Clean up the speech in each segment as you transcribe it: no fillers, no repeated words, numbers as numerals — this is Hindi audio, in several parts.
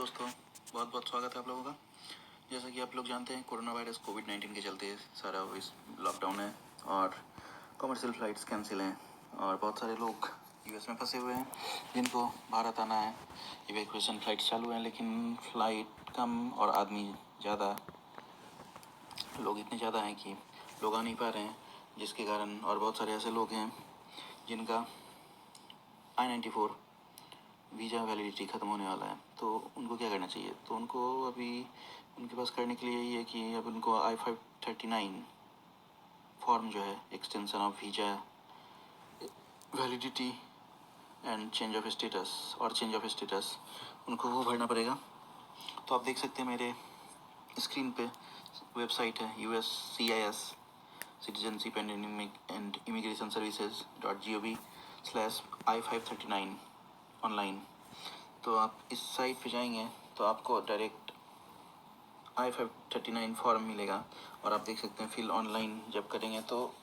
दोस्तों, बहुत बहुत स्वागत है आप लोगों का। जैसा कि आप लोग जानते हैं, कोरोना वायरस कोविड-19 के चलते सारा इस लॉकडाउन है और कमर्शियल फ़्लाइट्स कैंसिल हैं और बहुत सारे लोग यूएस में फंसे हुए हैं जिनको भारत आना है। इवैक्यूएशन फ़्लाइट्स चालू हैं, लेकिन फ़्लाइट कम और आदमी ज़्यादा, लोग इतने ज़्यादा हैं कि लोग आ नहीं पा रहे हैं, जिसके कारण और बहुत सारे ऐसे लोग हैं जिनका I-94 वीज़ा वैलिडिटी ख़त्म होने वाला है। तो उनको क्या करना चाहिए? तो उनको अभी उनके पास करने के लिए यही है कि अब उनको I-539 फॉर्म जो है, extension of visa validity and change of status, उनको वो भरना पड़ेगा। तो आप देख सकते हैं मेरे स्क्रीन पे वेबसाइट है USCIS citizenship and immigration services .gov/I-539 online. तो आप इस साइट पे जाएंगे तो आपको डायरेक्ट I-539 फॉर्म मिलेगा और आप देख सकते हैं फिल ऑनलाइन जब करेंगे तो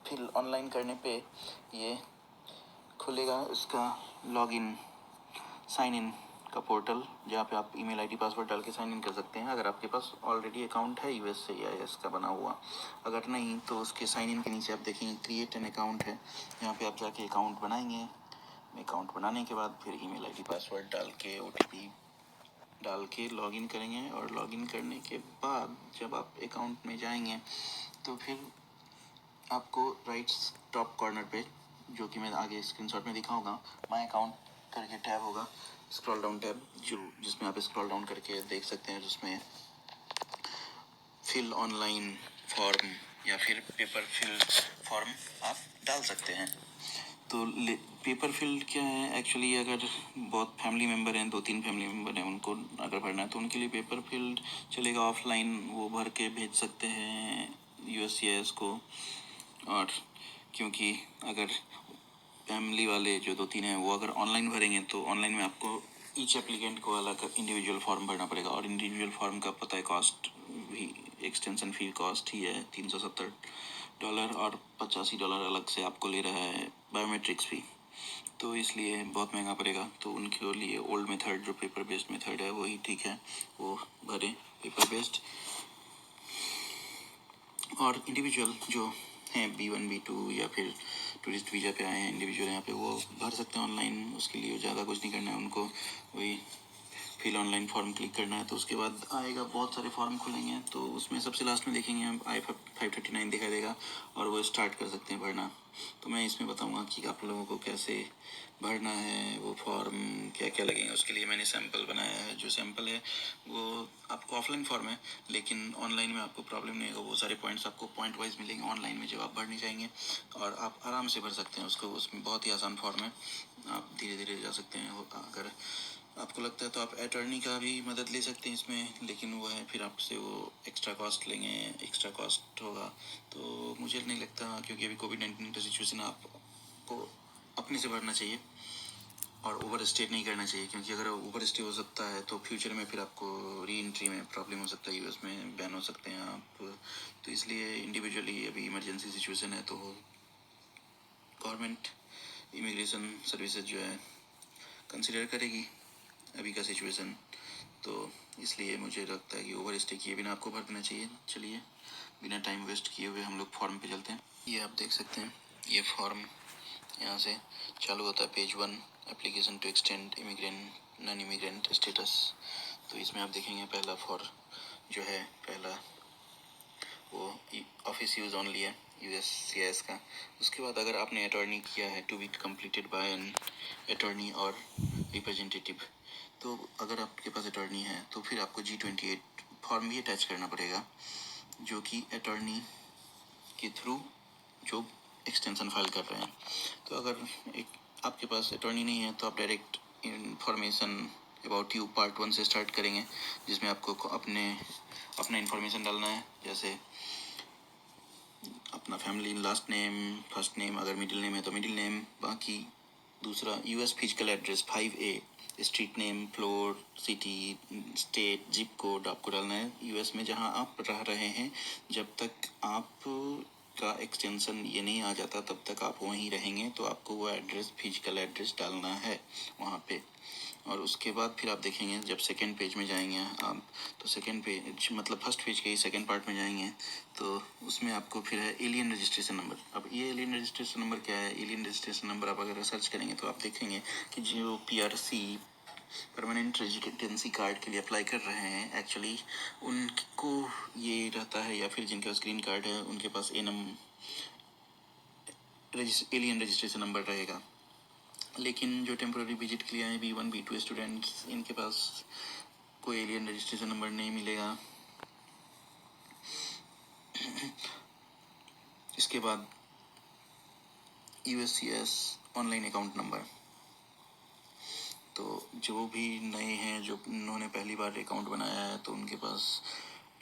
फिल ऑनलाइन करने पे ये खुलेगा इसका लॉगिन साइन इन का पोर्टल, जहाँ पे आप ईमेल आईडी पासवर्ड डाल के साइन इन कर सकते हैं अगर आपके पास ऑलरेडी अकाउंट है USCIS का बना हुआ। अगर नहीं तो उसके साइन इन के नीचे आप देखेंगे क्रिएट एन अकाउंट है, यहाँ पे आप जाके अकाउंट बनाएंगे। अकाउंट बनाने के बाद फिर ईमेल आईडी पासवर्ड डाल के OTP डाल के लॉगिन करेंगे और लॉगिन करने के बाद जब आप अकाउंट में जाएंगे तो फिर आपको राइट टॉप कॉर्नर पे, जो कि मैं आगे स्क्रीनशॉट में दिखाऊंगा, माय अकाउंट करके टैब होगा, स्क्रॉल डाउन टैब, जिसमें आप स्क्रॉल डाउन करके देख सकते हैं, जिसमें फिल ऑनलाइन फॉर्म या फिर पेपर फिल फॉर्म आप डाल सकते हैं। तो पेपर फिल क्या है एक्चुअली, अगर बहुत फैमिली मेम्बर हैं, 2-3 फैमिली मेम्बर हैं, उनको अगर भरना है तो उनके लिए पेपर फिल चलेगा। ऑफलाइन वो भर के भेज सकते हैं USCIS को। और क्योंकि अगर फैमिली वाले जो 2-3 हैं वो अगर ऑनलाइन भरेंगे तो ऑनलाइन में आपको ईच एप्लीकेंट को अलग इंडिविजुअल फॉर्म भरना पड़ेगा और इंडिविजुअल फॉर्म का पता है कॉस्ट भी, एक्सटेंशन फी कॉस्ट ही है $370 और $85 अलग से आपको ले रहा है बायोमेट्रिक्स फी। तो इसलिए बहुत महंगा पड़ेगा। तो उनके लिए ओल्ड मेथड, जो पेपर बेस्ड मेथड है, वही ठीक है, वो भरें पेपर बेस्ड। और इंडिविजुअल जो हैं B1 B2 या फिर टूरिस्ट वीज़ा पे आए हैं इंडिविजुअल, यहाँ पे वो भर सकते हैं ऑनलाइन। उसके लिए ज़्यादा कुछ नहीं करना है उनको, वही फिल ऑनलाइन फॉर्म क्लिक करना है। तो उसके बाद आएगा, बहुत सारे फॉर्म खुलेंगे, तो उसमें सबसे लास्ट में देखेंगे हम I-539 दिखाई देगा और वो स्टार्ट कर सकते हैं भरना। तो मैं इसमें बताऊंगा कि आप लोगों को कैसे भरना है वो फॉर्म, क्या क्या लगेगा। उसके लिए मैंने सैम्पल बनाया है। जो सैम्पल है वो आपको ऑफलाइन फॉर्म है, लेकिन ऑनलाइन में आपको प्रॉब्लम नहीं होगा। वो सारे पॉइंट्स आपको पॉइंट वाइज मिलेंगे ऑनलाइन में जब आप भरने जाएंगे, और आप आराम से भर सकते हैं उसको। उसमें बहुत ही आसान फॉर्म है, आप धीरे धीरे जा सकते हैं। अगर आपको लगता है तो आप अटॉर्नी का भी मदद ले सकते हैं इसमें, लेकिन वो है फिर आपसे वो एक्स्ट्रा कॉस्ट लेंगे, एक्स्ट्रा कॉस्ट होगा। तो मुझे नहीं लगता, क्योंकि अभी कोविड-19 का सिचुएशन, आपको अपने से भरना चाहिए और ओवर स्टे नहीं करना चाहिए, क्योंकि अगर ओवर स्टे हो सकता है तो फ्यूचर में फिर आपको री एंट्री में प्रॉब्लम हो सकता है, यूएस में बैन हो सकते हैं आप। तो इसलिए इंडिविजुअली अभी इमरजेंसी सिचुएशन है, तो गवर्नमेंट इमिग्रेशन सर्विसेज जो है कंसिडर करेगी अभी का सिचुएशन। तो इसलिए मुझे लगता है कि ओवर स्टे किए बिना आपको भर देना चाहिए। चलिए, बिना टाइम वेस्ट किए हुए हम लोग फॉर्म पे चलते हैं। ये आप देख सकते हैं, ये फॉर्म यहाँ से चालू होता है। Page 1, application to extend immigrant non immigrant status. तो इसमें आप देखेंगे पहला जो है, पहला वो ऑफिस यूज़ ऑनली है USCIS का। उसके बाद अगर आपने अटॉर्नी किया है, to be completed by an attorney और रिप्रेजेंटेटिव। तो अगर आपके पास अटॉर्नी है तो फिर आपको G28 फॉर्म भी अटैच करना पड़ेगा, जो कि अटॉर्नी के थ्रू जो एक्सटेंशन फाइल कर रहे हैं। तो अगर आपके पास अटॉर्नी नहीं है तो आप direct information about you part 1 से स्टार्ट करेंगे, जिसमें आपको अपना इंफॉर्मेशन डालना है, जैसे अपना family last name, first name, अगर मिडिल नेम है तो मिडिल नेम। बाकी दूसरा US physical address 5A, street name, floor, city, state, zip code आपको डालना है US में जहां आप रह रहे हैं। जब तक आप का एक्सटेंशन ये नहीं आ जाता तब तक आप वहीं रहेंगे, तो आपको वो एड्रेस, फिजिकल एड्रेस डालना है वहाँ पे। और उसके बाद फिर आप देखेंगे जब सेकंड पेज में जाएंगे आप, तो सेकंड पेज मतलब फर्स्ट पेज के ही सेकंड पार्ट में जाएंगे तो उसमें आपको फिर है एलियन रजिस्ट्रेशन नंबर। अब ये एलियन रजिस्ट्रेशन नंबर क्या है? एलियन रजिस्ट्रेशन नंबर आप अगर सर्च करेंगे तो आप देखेंगे कि जो PRC परमानेंट रेजिडेंसी कार्ड के लिए अप्लाई कर रहे हैं एक्चुअली उनको ये रहता है, या फिर जिनके पास ग्रीन कार्ड है उनके पास एलियन रजिस्ट्रेशन नंबर रहेगा। लेकिन जो टेम्पोररी विजिट के लिए आए B1 B2 स्टूडेंट्स, इनके पास कोई एलियन रजिस्ट्रेशन नंबर नहीं मिलेगा। इसके बाद USCIS ऑनलाइन अकाउंट नंबर। तो जो भी नए हैं, जो उन्होंने पहली बार अकाउंट बनाया है, तो उनके पास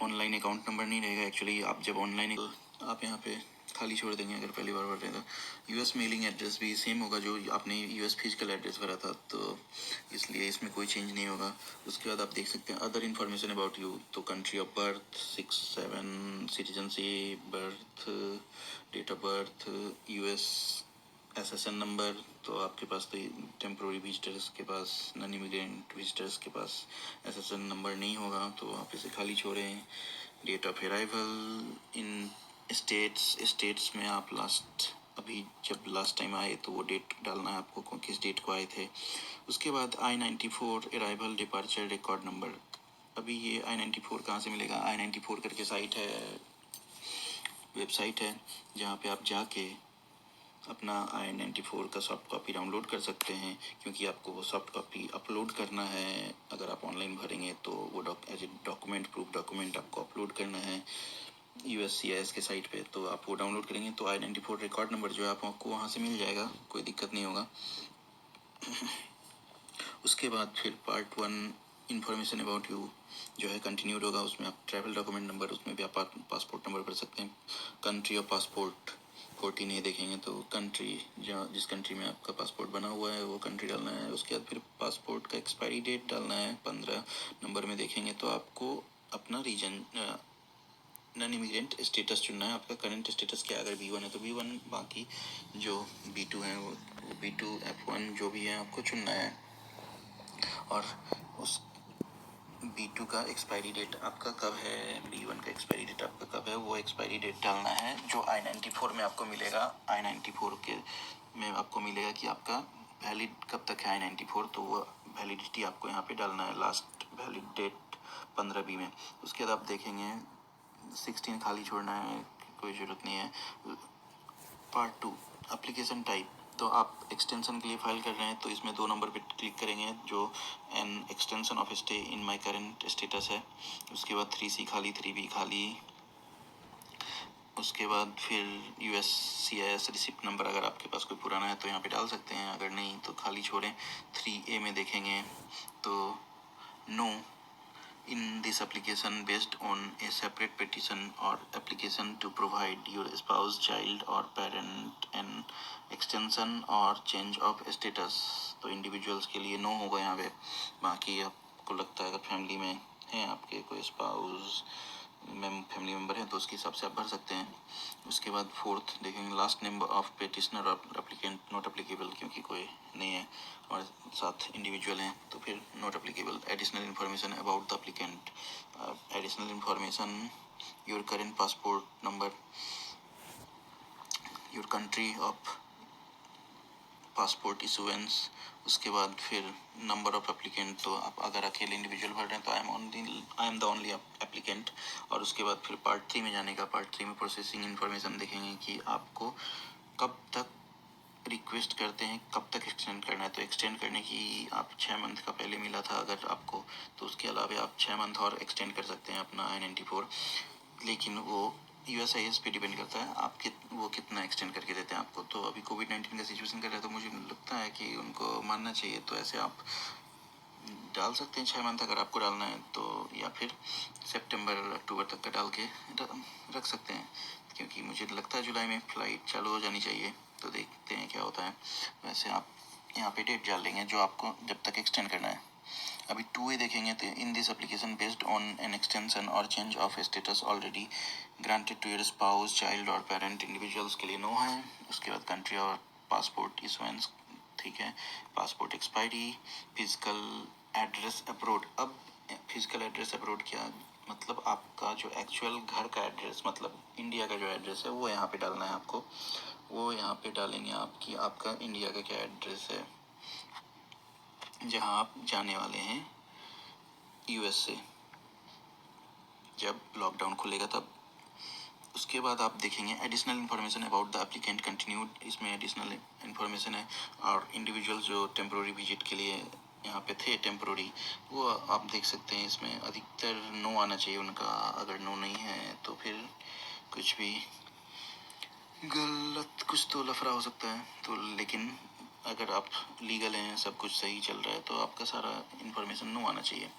ऑनलाइन अकाउंट नंबर नहीं रहेगा। एक्चुअली आप जब ऑनलाइन आप यहाँ पे खाली छोड़ देंगे अगर पहली बार भर रहे हैं तो। US मेलिंग एड्रेस भी सेम होगा जो आपने US फिजिकल एड्रेस भरा था, तो इसलिए इसमें कोई चेंज नहीं होगा। उसके बाद आप देख सकते हैं अदर इन्फॉर्मेशन अबाउट यू, तो country of birth 6-7, citizenship, birth, date of birth, US SSN number. तो आपके पास तो टेम्प्रोरी विजिटर्स के पास, नॉन इमिग्रेंट विजिटर्स के पास SSN नंबर नहीं होगा, तो आप इसे खाली छोड़ें। Date of arrival in States में आप अभी जब लास्ट टाइम आए तो वो डेट डालना है आपको, किस डेट को आए थे। उसके बाद I-94 arrival departure record number. अभी ये I-94 कहाँ से मिलेगा? I-94 करके साइट है, वेबसाइट है, जहाँ पे आप जाके अपना I-94 का सॉफ्ट कॉपी डाउनलोड कर सकते हैं, क्योंकि आपको वो सॉफ्ट कॉपी अपलोड करना है। अगर आप ऑनलाइन भरेंगे तो वो as a document, proof document आपको अपलोड करना है USCIS के साइट पे। तो आप वो डाउनलोड करेंगे तो I-94 रिकॉर्ड नंबर जो है आपको वहाँ से मिल जाएगा, कोई दिक्कत नहीं होगा। उसके बाद फिर पार्ट 1 इंफॉर्मेशन अबाउट यू जो है कंटिन्यूड होगा। उसमें आप ट्रैवल डॉक्यूमेंट नंबर, उसमें भी आप पासपोर्ट नंबर भर सकते हैं। कंट्री ऑफ पासपोर्ट 14A देखेंगे तो कंट्री जिस कंट्री में आपका पासपोर्ट बना हुआ है वो कंट्री डालना है। उसके बाद फिर पासपोर्ट का एक्सपायरी डेट डालना है। 15 नंबर में देखेंगे तो आपको अपना रीजन नॉन इमिग्रेंट स्टेटस चुनना है। आपका करंट स्टेटस क्या है? अगर B1 है तो B1, बाकी जो B2 है वो B2 F1 जो भी है आपको चुनना है। और उस B2 का एक्सपायरी डेट आपका कब है, B1 का एक्सपायरी डेट आपका कब है, वो एक्सपायरी डेट डालना है जो I-94 में आपको मिलेगा। I-94 के में आपको मिलेगा कि आपका वैलिड कब तक है I-94, तो वो वैलिडिटी आपको यहाँ पे डालना है, लास्ट वैलिड डेट 15B में। उसके बाद आप देखेंगे 16 खाली छोड़ना है, कोई ज़रूरत नहीं है। Part 2 application type. तो आप एक्सटेंशन के लिए फाइल कर रहे हैं तो इसमें 2 नंबर पे क्लिक करेंगे जो an extension of stay in my current status है। उसके बाद 3C खाली, 3B खाली। उसके बाद फिर USCIS रिसिप्ट नंबर अगर आपके पास कोई पुराना है तो यहाँ पे डाल सकते हैं, अगर नहीं तो खाली छोड़ें। 3A में देखेंगे तो no in this application based on a separate petition or application to provide your spouse, child or parent an extension or change of status। तो इंडिविजुअल्स के लिए नो होगा यहाँ पे। बाकी आपको लगता है अगर फैमिली में है आपके कोई स्पाउस फैमिली मेम्बर है तो उसके हिसाब से आप भर सकते हैं। उसके बाद 4th देखेंगे लास्ट नेम ऑफ पेटिशनर और एप्लीकेंट नॉट एप्लीकेबल, क्योंकि कोई नहीं है और 7 इंडिविजुअल हैं तो फिर not applicable. Additional information about the applicant, additional information your current passport number, your country of passport issuance. उसके बाद फिर नंबर ऑफ एप्लीकेंट, तो आप अगर अकेले इंडिविजुअल भर रहे हैं तो I am the only applicant. और उसके बाद फिर पार्ट 3 में जाने का, पार्ट 3 में प्रोसेसिंग इन्फॉर्मेशन देखेंगे कि आपको कब तक रिक्वेस्ट करते हैं, कब तक एक्सटेंड करना है। तो एक्सटेंड करने की आप 6 मंथ का पहले मिला था अगर आपको, तो उसके अलावा आप 6 मंथ और एक्सटेंड कर सकते हैं अपना I-94। लेकिन वो USCIS पे डिपेंड करता है आप वो कितना एक्सटेंड करके देते हैं आपको। तो अभी कोविड-19 का सिचुएशन कर रहा है तो मुझे लगता है कि उनको मानना चाहिए, तो ऐसे आप डाल सकते हैं 6 मंथ अगर आपको डालना है तो, या फिर सितंबर अक्टूबर तक का डाल के रख सकते हैं, क्योंकि मुझे लगता है जुलाई में फ़्लाइट चालू हो जानी चाहिए। तो देखते हैं क्या होता है। वैसे आप यहाँ पे डेट डाल लेंगे जो आपको जब तक एक्सटेंड करना है। अभी 2A देखेंगे तो in this application based on an extension और change of status already granted to your spouse, child और पेरेंट, इंडिविजुअल्स के लिए नो है। उसके बाद कंट्री और पासपोर्ट इशुएंस ठीक है। Passport expiry, physical address abroad. अब फिजिकल एड्रेस अब्रोड क्या मतलब, आपका जो एक्चुअल घर का एड्रेस मतलब इंडिया का जो एड्रेस है वो यहाँ पे डालना है आपको। वो यहाँ पे डालेंगे आपकी आपका इंडिया का क्या एड्रेस है जहाँ आप जाने वाले हैं यूएस से, जब लॉकडाउन खुलेगा तब। उसके बाद आप देखेंगे additional information about the applicant continued, इसमें एडिशनल इन्फॉर्मेशन है। और इंडिविजुअल जो टेम्प्रोरी विजिट के लिए यहाँ पे थे टेम्प्रोरी, वो आप देख सकते हैं। इसमें अधिकतर नो आना चाहिए उनका, अगर नो नहीं है तो फिर कुछ भी गलत, कुछ तो लफड़ा हो सकता है। तो लेकिन अगर आप लीगल हैं, सब कुछ सही चल रहा है, तो आपका सारा इन्फॉर्मेशन नो आना चाहिए।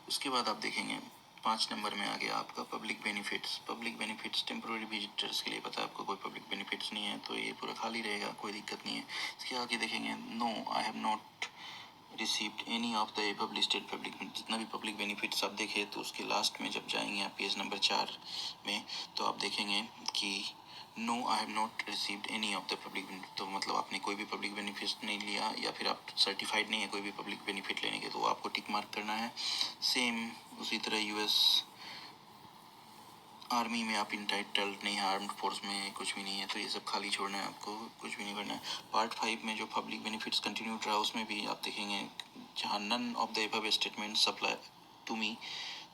उसके बाद आप देखेंगे 5 नंबर में आ गया आपका public benefits. Public benefits temporary visitors के लिए, पता है आपको कोई पब्लिक बेनिफिट्स नहीं है तो ये पूरा खाली रहेगा, कोई दिक्कत नहीं है। इसके आगे देखेंगे no I have not received any of the above listed public, जितना भी पब्लिक बेनिफिट्स आप देखें तो उसके लास्ट में जब जाएंगे आप पेज नंबर 4 में, तो आप देखेंगे कि no I have not received any of the public benefit. तो मतलब आपने कोई भी पब्लिक बेनिफिट नहीं लिया या फिर आप सर्टिफाइड नहीं है कोई भी पब्लिक बेनिफिट लेने के, तो आपको टिक मार्क करना है। सेम उसी तरह यूएस आर्मी में आप इंटाइटल्ड नहीं है, आर्म्ड फोर्स में कुछ भी नहीं है, तो ये सब खाली छोड़ना है आपको, कुछ भी नहीं करना है। पार्ट 5 में जो पब्लिक बेनिफिट्स कंटिन्यूड रहा उसमें भी आप देखेंगे जहाँ none of the above statement supply to me,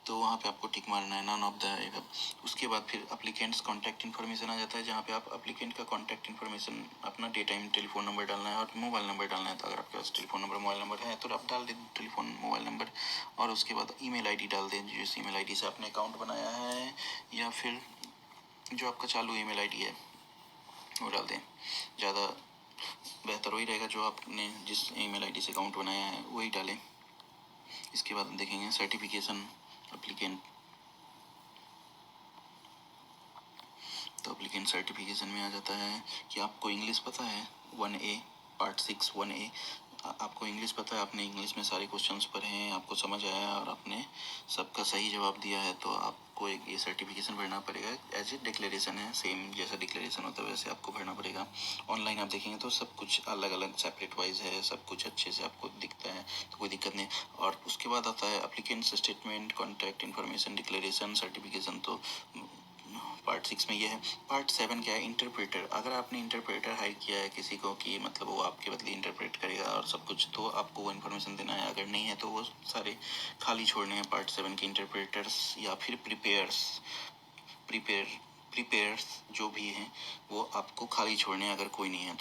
तो वहाँ पे आपको टिक मारना है नन ऑफ द एबव। उसके बाद फिर अप्लीकेंट्स कॉन्टैक्ट इन्फॉर्मेशन आ जाता है, जहाँ पे आप अप्लीकेंट का कॉन्टैक्ट इन्फॉर्मेशन अपना डे टाइम टेलीफोन नंबर डालना है और मोबाइल नंबर डालना है। तो अगर आपके पास टेलीफोन नंबर मोबाइल नंबर है तो आप डाल दें टेलीफोन मोबाइल नंबर, और उसके बाद ईमेल आईडी डाल दें जिस ईमेल आईडी से आपने अकाउंट बनाया है, या फिर जो आपका चालू ईमेल आईडी है वो डाल दें। ज़्यादा बेहतर वही रहेगा, जो आपने जिस ईमेल आईडी से अकाउंट बनाया है वही डालें। इसके बाद हम देखेंगे सर्टिफिकेशन एप्लीकेंट, तो एप्लीकेंट सर्टिफिकेशन में आ जाता है कि आपको इंग्लिश पता है 1A पार्ट 6 1A, आपको इंग्लिश पता है, आपने इंग्लिश में सारे क्वेश्चंस पढ़े हैं, आपको समझ आया और आपने सबका सही जवाब दिया है, तो आपको एक ये सर्टिफिकेशन भरना पड़ेगा। एज ए डिक्लेरेशन है, सेम जैसा डिक्लेरेशन होता है वैसे आपको भरना पड़ेगा। ऑनलाइन आप देखेंगे तो सब कुछ अलग अलग सेपरेट वाइज है, सब कुछ अच्छे से आपको दिखता है, तो कोई दिक्कत नहीं। और उसके बाद आता है applicants statement contact information declaration certification, तो पार्ट 6 में ये है। पार्ट 7 क्या है, इंटरप्रेटर। अगर आपने इंटरप्रेटर हायर किया है किसी को कि मतलब वो आपके बदले इंटरप्रेट करेगा और सब कुछ, तो आपको वो इन्फॉर्मेशन देना है। अगर नहीं है तो वो सारे खाली छोड़ने हैं पार्ट 7 के। इंटरप्रेटर्स या फिर प्रिपेयर्स जो भी हैं वो आपको खाली छोड़ने हैं अगर कोई नहीं है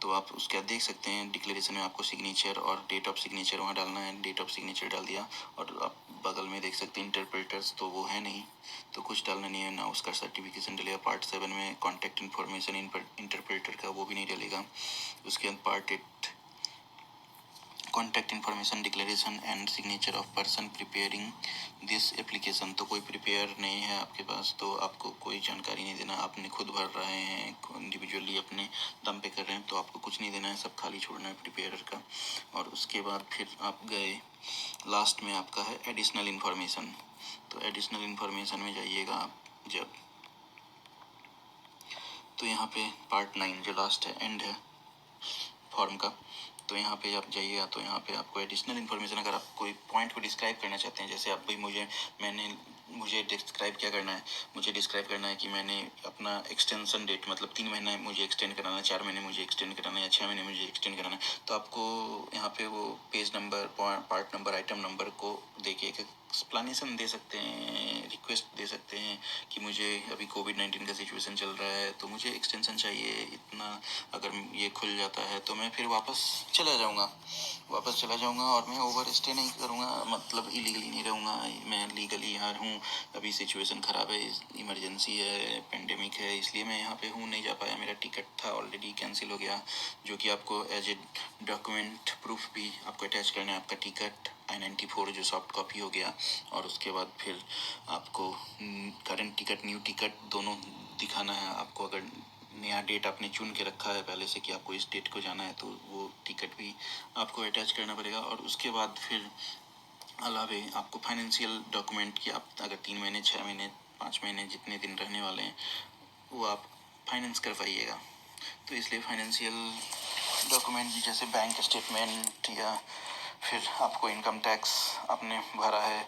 तो आप उसके बाद देख सकते हैं डिक्लेरेशन में आपको सिग्नेचर और डेट ऑफ सिग्नेचर वहाँ डालना है। डेट ऑफ सिग्नेचर डाल दिया और आप बगल में देख सकते हैं इंटरप्रेटर्स, तो वो है नहीं तो कुछ डालना नहीं है ना, उसका सर्टिफिकेशन डलेगा। पार्ट 7 में कॉन्टैक्ट इन्फॉर्मेशन इंटरप्रेटर का वो भी नहीं डलेगा। उसके बाद part 8 contact information declaration and signature of person preparing this application, तो कोई प्रिपेयर नहीं है आपके पास तो आपको कोई जानकारी नहीं देना, आपने खुद भर रहे हैं इंडिविजुअली अपने दम पे कर रहे हैं तो आपको कुछ नहीं देना है, सब खाली छोड़ना है प्रिपेयर का। और उसके बाद फिर आप गए लास्ट में आपका है एडिशनल इन्फॉर्मेशन, तो एडिशनल इन्फॉर्मेशन में जाइएगा आप जब, तो यहाँ पे पार्ट 9 जो लास्ट है एंड है फॉर्म का, तो यहाँ पे आप जाइएगा तो यहाँ पे आपको एडिशनल इन्फॉर्मेशन, अगर आप कोई पॉइंट को डिस्क्राइब करना चाहते हैं, जैसे आप भाई मुझे डिस्क्राइब क्या करना है, मुझे डिस्क्राइब करना है कि मैंने अपना एक्सटेंशन डेट मतलब 3 महीना मुझे एक्सटेंड कराना है, 4 महीने मुझे एक्सटेंड कराना है या 6 महीने मुझे एक्सटेंड कराना है, तो आपको यहाँ पे वो page number part number item number को देखिए एक एक्सप्लेनेशन दे सकते हैं, रिक्वेस्ट दे सकते हैं कि मुझे अभी कोविड-19 का सिचुएशन चल रहा है तो मुझे एक्सटेंशन चाहिए इतना, अगर ये खुल जाता है तो मैं फिर वापस चला जाऊंगा और मैं ओवर स्टे नहीं करूंगा, मतलब इलीगली नहीं रहूंगा, मैं लीगली यहाँ हूँ, अभी सिचुएशन ख़राब है, इमरजेंसी है, पेंडेमिक है, इसलिए मैं यहाँ पे हूँ, नहीं जा पाया, मेरा टिकट था ऑलरेडी कैंसिल हो गया, जो कि आपको एज ए डॉक्यूमेंट प्रूफ भी आपको अटैच करना है, आपका टिकट I-94 जो सॉफ्ट कॉपी हो गया, और उसके बाद फिर आपको करंट टिकट न्यू टिकट दोनों दिखाना है आपको। अगर नया डेट आपने चुन के रखा है पहले से कि आपको इस डेट को जाना है तो वो टिकट भी आपको अटैच करना पड़ेगा। और उसके बाद फिर अलावे आपको फाइनेंशियल डॉक्यूमेंट कि आप अगर 3 महीने 6 महीने 5 महीने जितने दिन रहने वाले हैं वो आप फाइनेंस करवाइएगा, तो इसलिए फाइनेंशियल डॉक्यूमेंट जैसे बैंक स्टेटमेंट या फिर आपको इनकम टैक्स आपने भरा है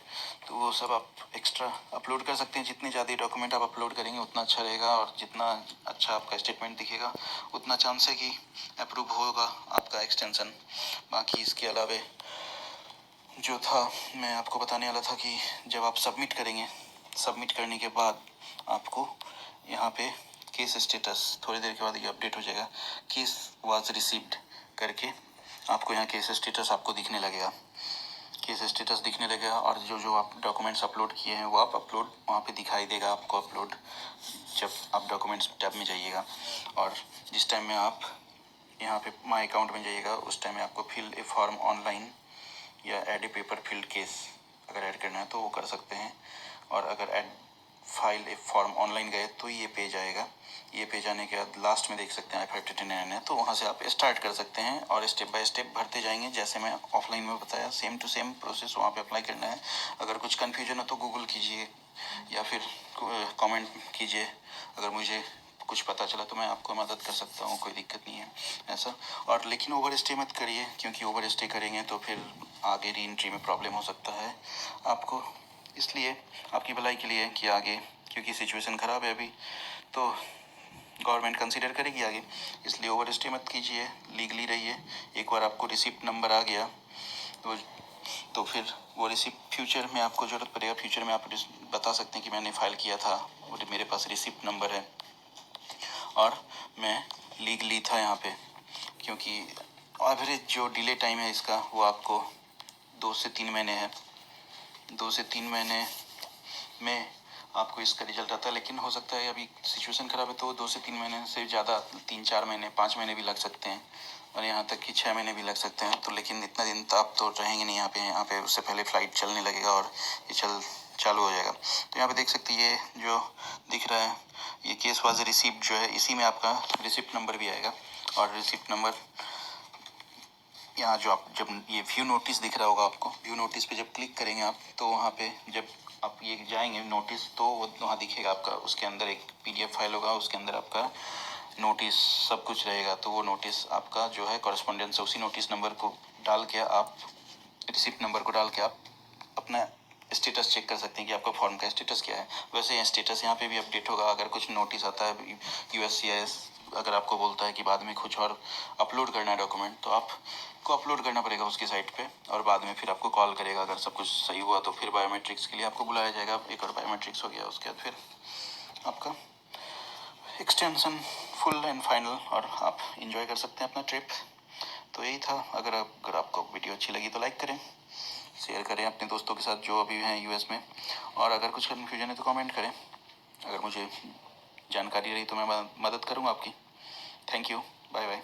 तो वो सब आप एक्स्ट्रा अपलोड कर सकते हैं। जितने ज़्यादा डॉक्यूमेंट आप अपलोड करेंगे उतना अच्छा रहेगा, और जितना अच्छा आपका स्टेटमेंट दिखेगा उतना चांस है कि अप्रूव होगा आपका एक्सटेंशन। बाकी इसके अलावा जो था मैं आपको बताने वाला था कि जब आप सबमिट करेंगे, सबमिट करने के बाद आपको यहाँ पे केस स्टेटस थोड़ी देर के बाद ये अपडेट हो जाएगा। केस वाज रिसीव्ड करके आपको यहाँ केस स्टेटस आपको दिखने लगेगा, केस स्टेटस दिखने लगेगा, और जो जो आप डॉक्यूमेंट्स अपलोड किए हैं वो आप अपलोड वहाँ पे दिखाई देगा आपको अपलोड, जब आप डॉक्यूमेंट्स टैब में जाइएगा। और जिस टाइम में आप यहाँ पे माई अकाउंट में जाइएगा उस टाइम में आपको फिल ए फॉर्म ऑनलाइन या add a paper field case अगर ऐड करना है तो वो कर सकते हैं। और अगर ऐड फाइल ए फॉर्म ऑनलाइन गए तो ये पेज आएगा। ये पेज आने के बाद लास्ट में देख सकते हैं I-589 है, तो वहाँ से आप स्टार्ट कर सकते हैं और स्टेप बाय स्टेप भरते जाएंगे। जैसे मैं ऑफलाइन में बताया सेम टू सेम प्रोसेस वहाँ पे अप्लाई करना है। अगर कुछ कन्फ्यूजन हो तो गूगल कीजिए या फिर कमेंट कीजिए। अगर मुझे कुछ पता चला तो मैं आपको मदद कर सकता हूँ, कोई दिक्कत नहीं है ऐसा। और लेकिन ओवर स्टे मत करिए, क्योंकि ओवर स्टे करेंगे तो फिर आगे री एंट्री में प्रॉब्लम हो सकता है आपको। इसलिए आपकी भलाई के लिए कि आगे, क्योंकि सिचुएशन ख़राब है अभी, तो गवर्नमेंट कंसीडर करेगी आगे, इसलिए ओवर स्टे मत कीजिए, लीगली रहिए। एक बार आपको रिसिप्ट नंबर आ गया तो फिर वो रिसिप्ट फ्यूचर में आपको ज़रूरत पड़ेगा। फ्यूचर में आप बता सकते हैं कि मैंने फ़ाइल किया था और मेरे पास रिसिप्ट नंबर है और मैं लीगली था यहाँ पे। क्योंकि एवरेज जो डिले टाइम है इसका वो आपको 2 से 3 महीने है। 2 से 3 महीने में आपको इसका रिजल्ट आता है, लेकिन हो सकता है अभी सिचुएशन ख़राब है तो 2 से 3 महीने से ज़्यादा 3-4 महीने 5 महीने भी लग सकते हैं, और यहाँ तक कि 6 महीने भी लग सकते हैं। तो लेकिन इतना दिन तो आप तो रहेंगे नहीं यहाँ पे उससे पहले फ़्लाइट चलने लगेगा और ये चालू हो जाएगा। तो यहाँ पे देख सकते हैं ये जो दिख रहा है ये केस वाज रिसिप्ट जो है, इसी में आपका रिसिप्ट नंबर भी आएगा। और रिसिप्ट नंबर यहाँ जो आप जब ये व्यू नोटिस दिख रहा होगा आपको, व्यू नोटिस पे जब क्लिक करेंगे आप तो वहाँ पे जब आप ये जाएंगे नोटिस तो वो वहाँ दिखेगा आपका, उसके अंदर एक PDF फाइल होगा, उसके अंदर आपका नोटिस सब कुछ रहेगा। तो वो नोटिस आपका जो है कॉरेस्पॉन्डेंस उसी नोटिस नंबर को डाल के आप, रिसिप्ट नंबर को डाल के आप अपना स्टेटस चेक कर सकते हैं कि आपका फॉर्म का स्टेटस क्या है। वैसे स्टेटस यहाँ पे भी अपडेट होगा। अगर कुछ नोटिस आता है USCIS अगर आपको बोलता है कि बाद में कुछ और अपलोड करना है डॉक्यूमेंट तो आपको अपलोड करना पड़ेगा उसकी साइट पे, और बाद में फिर आपको कॉल करेगा। अगर सब कुछ सही हुआ तो फिर बायोमेट्रिक्स के लिए आपको बुलाया जाएगा। एक और बायोमेट्रिक्स हो गया उसके बाद फिर आपका एक्सटेंशन फुल एंड फाइनल, और आप इंजॉय कर सकते हैं अपना ट्रिप। तो यही था। अगर आपको वीडियो अच्छी लगी तो लाइक करें, शेयर करें अपने दोस्तों के साथ जो अभी हैं US में, और अगर कुछ कन्फ्यूजन है तो कमेंट करें। अगर मुझे जानकारी रही तो मैं मदद करूँगा आपकी। Thank you, bye bye.